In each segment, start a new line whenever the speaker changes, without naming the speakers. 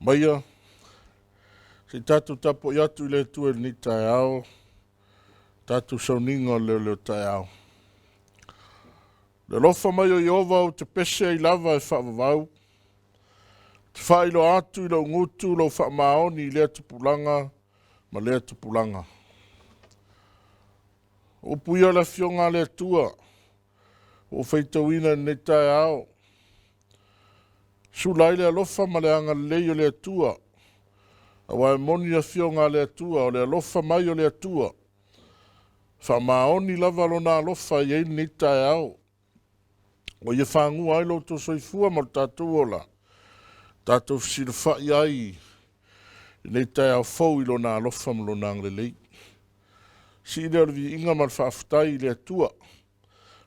Maia, se tatu tapo i atu i le tua ni Taeao, tatu sauninga o Leoleo Taeao. Le lofa mai o Iova o te pese i lava e whaavavau, te whailo atu i lau ngutu lau whaamaoni i lea tupulanga, ma lea tupulanga. O puia la fionga lea tua, o whaitawina ni Taeao, sulai lea lofa ma lea anga leo lea tua, a wai moni a fionga lea tua, o lea lofa mai o lea tua, whaamaoni lava lona lofa i ni Taeao, o ia whangu ai lo to soifua ma tātou ola. Tātou fsira whai ai, nei Taeao fau i lona alofa ma lona anglelei. Si i leo vi inga mal whaafutai lea tua,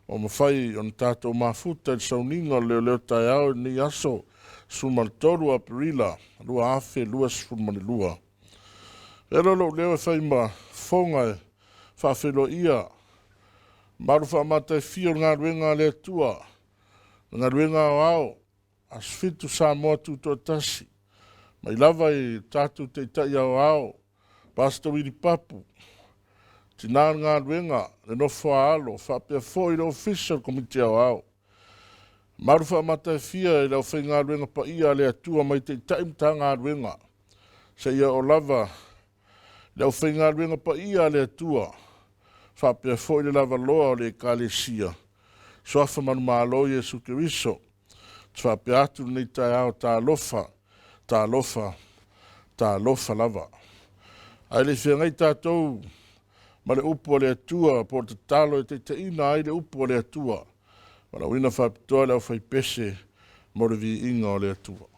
o mawhai on tātou mafuta i sauninga Leoleo Taeao ni aso sumal toru a perila, lua afe, lua sifurmani lua. Ero lo leo e whai ma whonga e whaafelo ia, maru whaamata e fio ngā ruenga lea tua, ngā ruenga o ao, as fitu sa moa tuto tasi. Mai lava i tātou te itai au ao, pasta wiri papu. Tina ngā ruenga, le Nofosa'o, whapea fōi le official committee au ao. Maru whaamata e fia i lau whai ngā ruenga pa ia le atua mai te itai mta ngā ruenga. Se ia o lava, lau whai ngā ruenga pa ia le atua, whapea fōi le lava loa o le kalesia. Soafa manu malo Yesu Kiriso, twa peatu nei Taeao tā lofa lava. Ai le whiangai tātou, ma le upo le atua, po te talo e te ina ai le upo le atua, ma la wina whapitoa leo whai pese, mo le vi inga o le atua.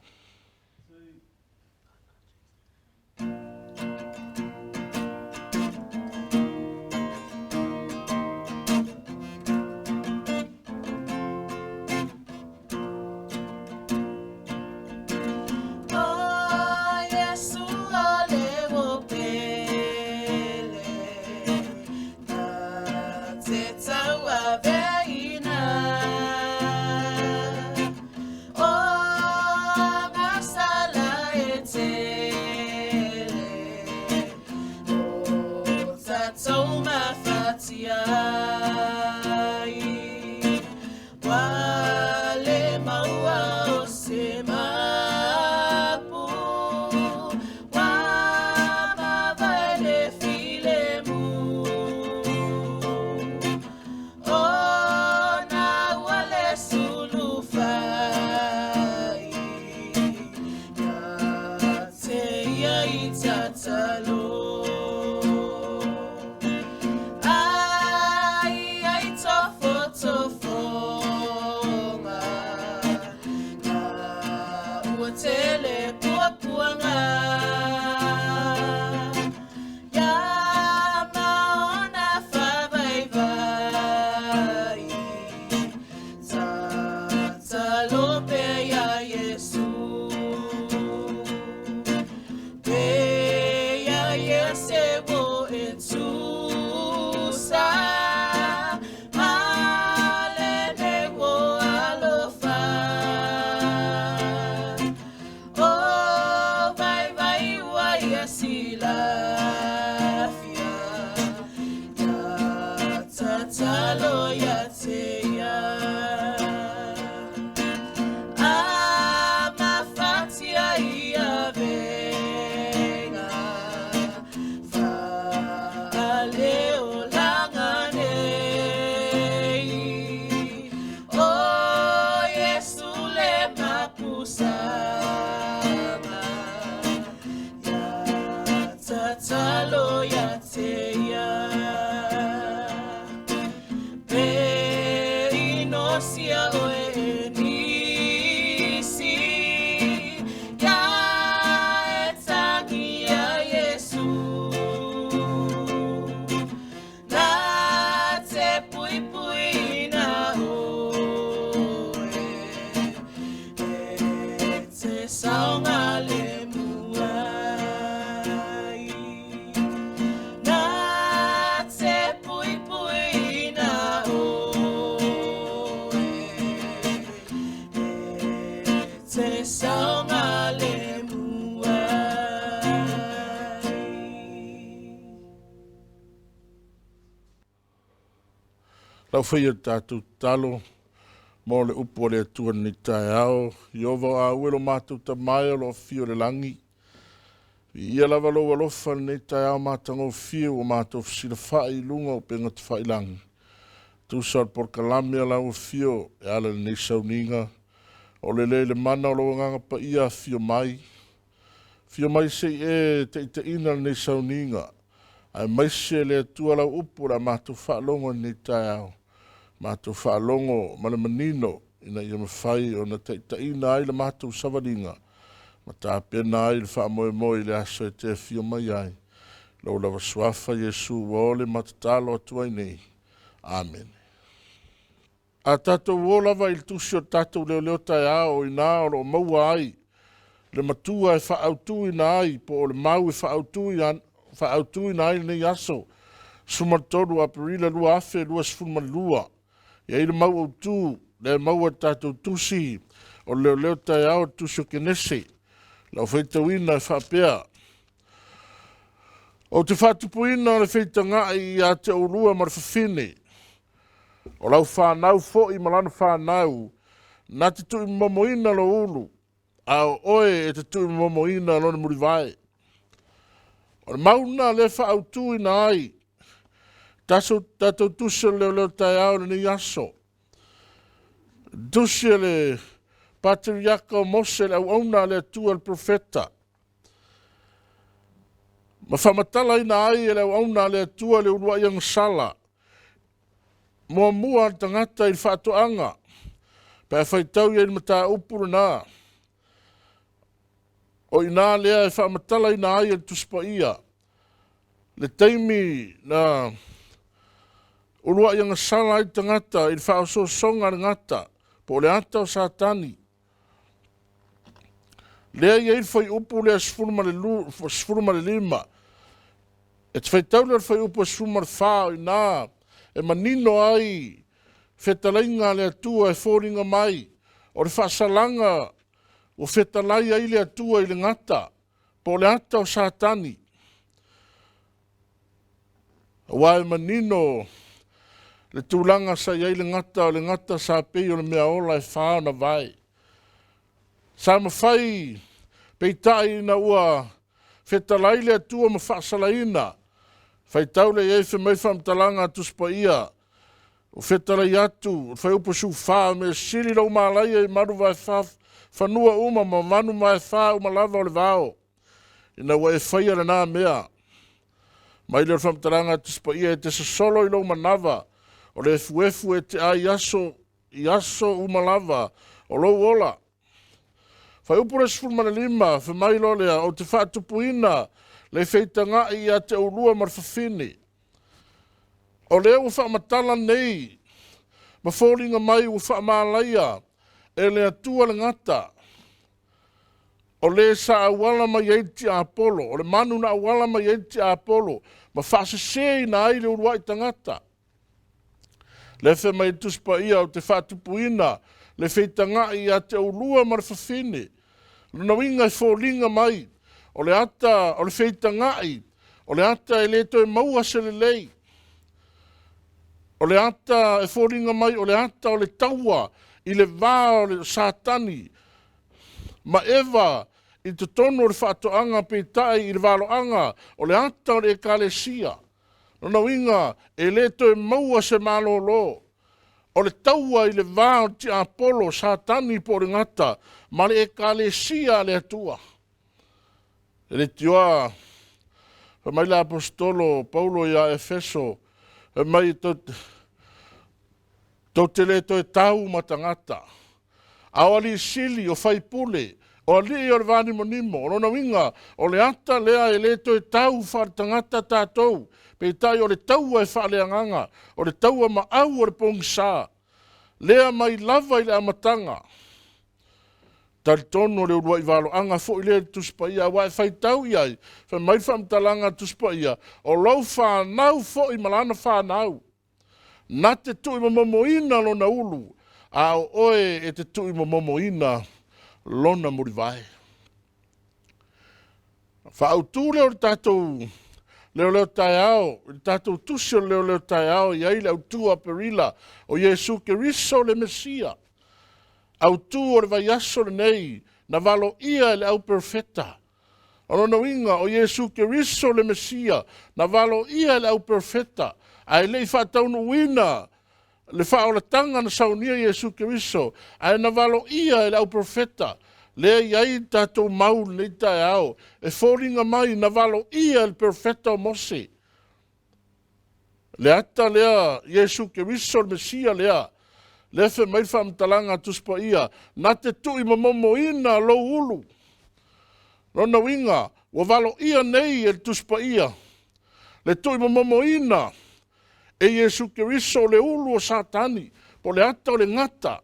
Lau whaia tātou talo, mō le upo le atua ni Taeao, i ova a uelo mātou ta mai o lo fio le langi. Ia lava lo alofa ni Taeao mātango fio o mātou fsila whai lunga o penga te whai langi. Tūsar por kalame ala o fio e ala le sauninga, o le mana o lo nganga pa ia fio mai. Fio mai se e te ina le sauninga, ai mai se le atua lau upo la mātou whaalongo ni Taeao. Mātou whaalongo ma le manino ina ia mawhai o na ina ai le mātou savalinga. Ma tā pena ai le whaamoe le aso e te fio mai ai. Lau lawa suafa Yesu wa ole matatalo atua nei. Amen. A tātou o lava il tusio tātou Leoleo Taeao ina o lo maua ai. Le matua e whaautu ina ai po o le mau e whaautu ina ai nei aso. Sumatoru aprila lua afe lua sfulmalua. Ia i le mau au tū, le mau a tātou tusi, o Leoleo Taeao tusio kenese, lau whaitauina e whapea. O te whatupuina le whaitanga i a te urua marwhawhine, o lau whanau fo i malana whanau, na te tui momoina lo ulu, a oe e te tui momoina lo ni murivae. O le mauna le whaautu ina ai, tātou tusio Leoleo Taeao le ni aso. Tusio le patriarka o Mose le auna le atua le profeta. Ma whamatala ina ai le auna le atua le urua iang sala. Mua tangata i whaatoanga. Pea whaitau i mata upuru nā. O ina lea e whamatala ina ai le tuspa ia. Le teimi na urua ianga sala i tangata i whaoso songa ngata po le ata o satani. Lea i whai upu lea sfuruma le lima. E te whaitau lea whai upu sfuruma le whao i nā. E manino ai whetalainga lea tua e fōringa mai. O le whaasalanga o whetalai ai lea tua i le ngata po le ata o satani. Wa e manino le tūlanga sa iai le ngata sa pei o le mea ola e whao na vai. Sa mawhai peitai na ua whetalai le atua ma whaasalaina. Whaitau le iei whamai whamtalanga tuspa ia. O whetalai atu, whai upasu whaa me siri lau maalai e maru vai whanua uma ma manu mai whaa uma lava o le vao. Ina wa e whaia le nā mea. Mai le whamtalanga tuspa ia e te sasolo i lau manava. O le fuefu e te a iaso umalava o lou ola. Whai upure sifurmana lima, whamai lo lea, o te whaatupuina, le whaitanga i a te urua marwhawhine. O lea u whaamatala nei, ma fōringa mai u whaamalaia, e lea tua le ngata. O le sa awala mai eiti a Apollo, o le manu na awala mai eiti a Apollo, ma whaasasei na ai le urua i tangata. Le fe mai tuspa ia o te whatupuina, le whaitanga i a te urua marwhawhine. Luna winga i fōringa mai, o le ata, o le whaitanga i, o le ata e leto e maua se le lei. O le ata e fōringa mai, o le ata o le taua, i le vā o le satani. Ma ewa, i te tono o le whaatoanga peitai i le valoanga, o le ata o le ekalesia. Luna winga, e leto e maua se malolo. O le taua i le vāo ti Apollo satani po le ngata, ma le ekalesia le atua. E le tioa, mai le apostolo Paulo ia Efeso, mai tau te leto e tau matangata. Au ali sili o whaipule, o ali o le vani monimo, o lona winga, o le ata lea e leto e tau whaatangata tātou, peitai o le taua e whaaleanganga, o le taua ma au o le pongsa, lea mai lava i le amatanga. Tari tono le urua i walo anga fo i le tuspa ia, wa e whaitau iai, wha mai whamtalanga tuspa ia, o lau whanau fo i malana whanau. Na te tui momoina lona ulu, a oe e te tui momoina lona murivae. Whaautu leo le tātou Leoleo Taeao, le tātou tusi o Leoleo Taeao, iai le autua perila o Iesu Keriso le Mesia. Autu o le vaiaso le nei, na valo ia le au perfeta. Ono na winga o Iesu Keriso le Mesia, na valo ia le au perfeta. Ai le whataunu wina, le whaolatanga na saunia Iesu Keriso, ai na valo ia le au perfeta. Le iai tātou mau nei Taeao, e fōringa mai na valo ia le perfeta o Mose. Le ata lea Iesu Keriso le Mesia lea, le fe mai whamtalanga tuspa ia, na te tui mamomo ina lo ulu. Rona winga, wa valo ia nei e tuspa ia. Le tui mamomo ina, e Iesu Keriso le ulu o satani, po le ata o le ngata.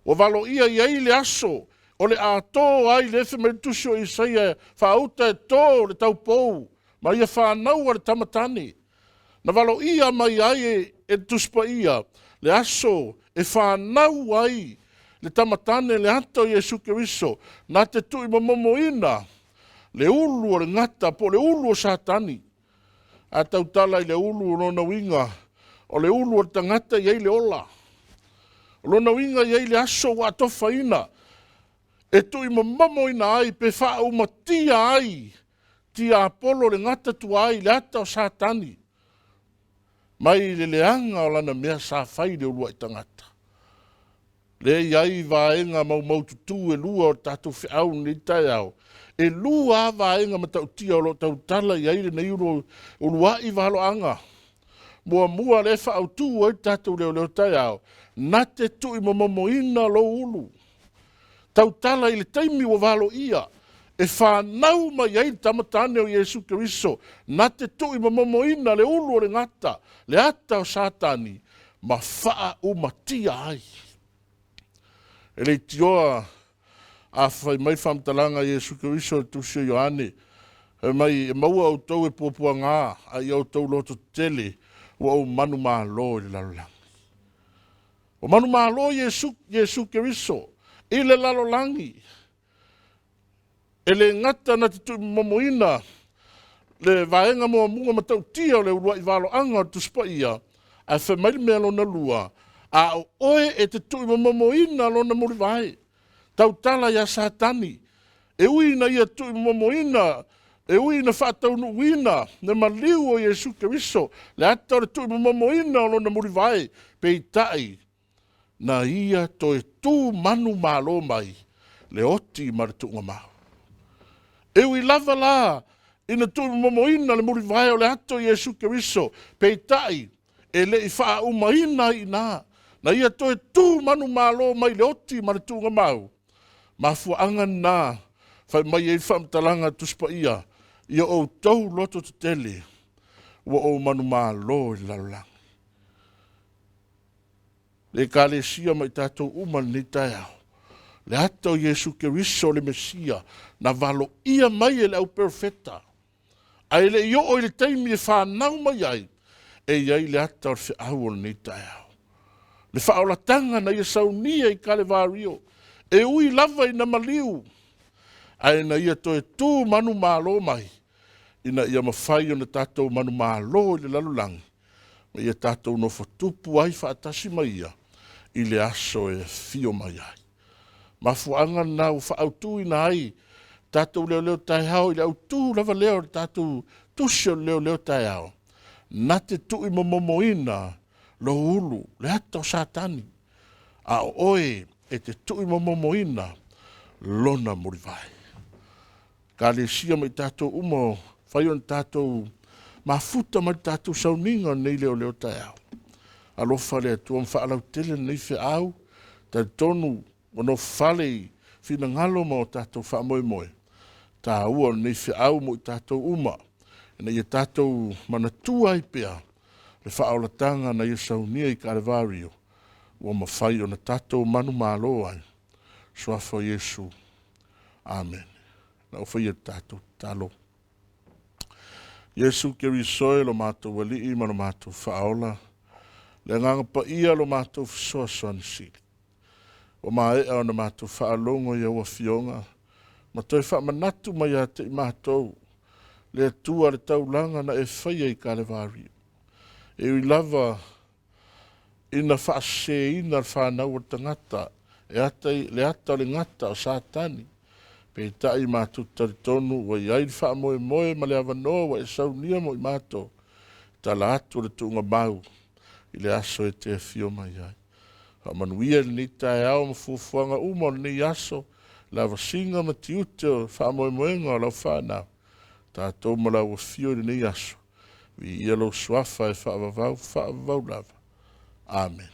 Wa valo ia iai le aso, o le a tō ai le fe mai tusi o Isaia, whaauta e tō le tau pou, ma ia whanau le tamatani. Na valo ia mai ai e tuspa ia, le aso e whanau ai le tamatane le hata o Iesu Keriso, na te tui mamomo ina, le ulu o le ngata po le ulu o satani. A tautala i le ulu o lona winga, o le ulu o le tangata iai le ola. O lona winga iai le aso wa tofa ina, e tui mamomo ina ai pe wha umatia ai, tia apolo le ngata tu ai le hata o satani. Mai le leanga o lana mea sa whai le ulua i tangata. Le iai vaenga mau tutu e lua o tātou whiau ni Taeao. E lua vaenga ma tautia o lo tautala iai le nei ulua i valo anga. Mua le whaautu o i tātou Leoleo Taeao. Na te tui mamomoina lo ulu. Tautala i le taimi o valo ia. E whanau mai ai tamatane o Iesu Keriso, na te tui mamomoina le ulu o le ngata, le ata o satani, ma whaa umatia ai. E le tioa a whai mai whamtalanga Iesu Keriso e tusi o Ioane, e mai e maua au tau e pōpua ngā, a i au tau loto tele, o au manu maa lo i le lalolangi. O manu maa lo Iesu Keriso, i le lalolangi, e le ngata na te tui mamoina, le vaenga moa munga matau tia o le urua i valo anga o tuspa ia, a whamaili mea lona lua, a oe e te tui mamoina lona muri vai. Tautala ia satani, e uina ia tui mamoina, e uina whataunu uina, ne maliu o Iesu Keriso, le ata o le tui mamoina o lona muri vai, pe i tai, na ia to e tū manu malo mai, le oti maritunga mau. E ui lava la, ina tui mamoina le muri vai o le ato Iesu Keriso, peitai, e le i wha umaina i nā. Na ia toi tū manu malo mai le oti maritunga mau. Ma fuanga nā, whai mai e whamtalanga tuspa ia o tau loto te tele, ua o manu malo i lalang. Le kale sia mai tātou uman ni Taeao. Le ata o Iesu Keriso le Mesia, na valo ia mai e le au perfeta. Ai le io o le taimi e whanau mai ai, e iai le ata o le whiau o ni Taeao. Le whaolatanga na ia saunia i kale vario, e ui lava i na maliu. Ai na ia toe tū manu malo mai, ina ia mawhai o na tātou manu malo i le lalulangi, ma ia tātou no whatupu ai whaatasi mai ia, i le aso e fio mai ai. Ma fuanga na u whaautu ina ai, tātou Leoleo Taeao, i le autu lava leo tātou tusio Leoleo Taeao. Na te tui mamomoina lo ulu, le ata o satani. A oe e te tui mamomoina lona muri vai. Ka le sia mai tātou umo, whaion tātou mafuta mai tātou sauninga nei Leoleo Taeao. Alofa le tuam whaalau tele nei whiau, ta tonu ono whale fina ngalo mo tātou whaamoe moe. Tā ua nei whiau mo i tātou uma. Ina ia tātou manatua i pia. Le whaolatanga na ia saunia i Karevario. Ua mawhai o na tātou manu malo ai. Suafo Yesu. Amen. Na ufai tātou talo. Yesu Keriso lo mātou wali i mano mātou whaola. Le nganga pa ia lo mātou fisoa soan sili. O mai e ona mātou whaalongo ia ua fionga. Ma toi wha manatu mai a te i mātou. le atua le taulanga na e whaia I ka le varia. E ui lava ina whaase ina whanau o tangata, le ata le ngata o satani, pe tai mātuta le tonu, wa iai le wha moe moe ma le avanoa wa e saunia mo I mātou, ta la atu le tuunga mau, I le aso e te fio mai ai. Wa manuia ni Taeao ma fufuanga umo ni aso, la vasinga ma tiute o wha moe moenga o lau whanau, ta tau ma lau fio ni aso, vi ia lo suafa e wha vavau lava. Amen.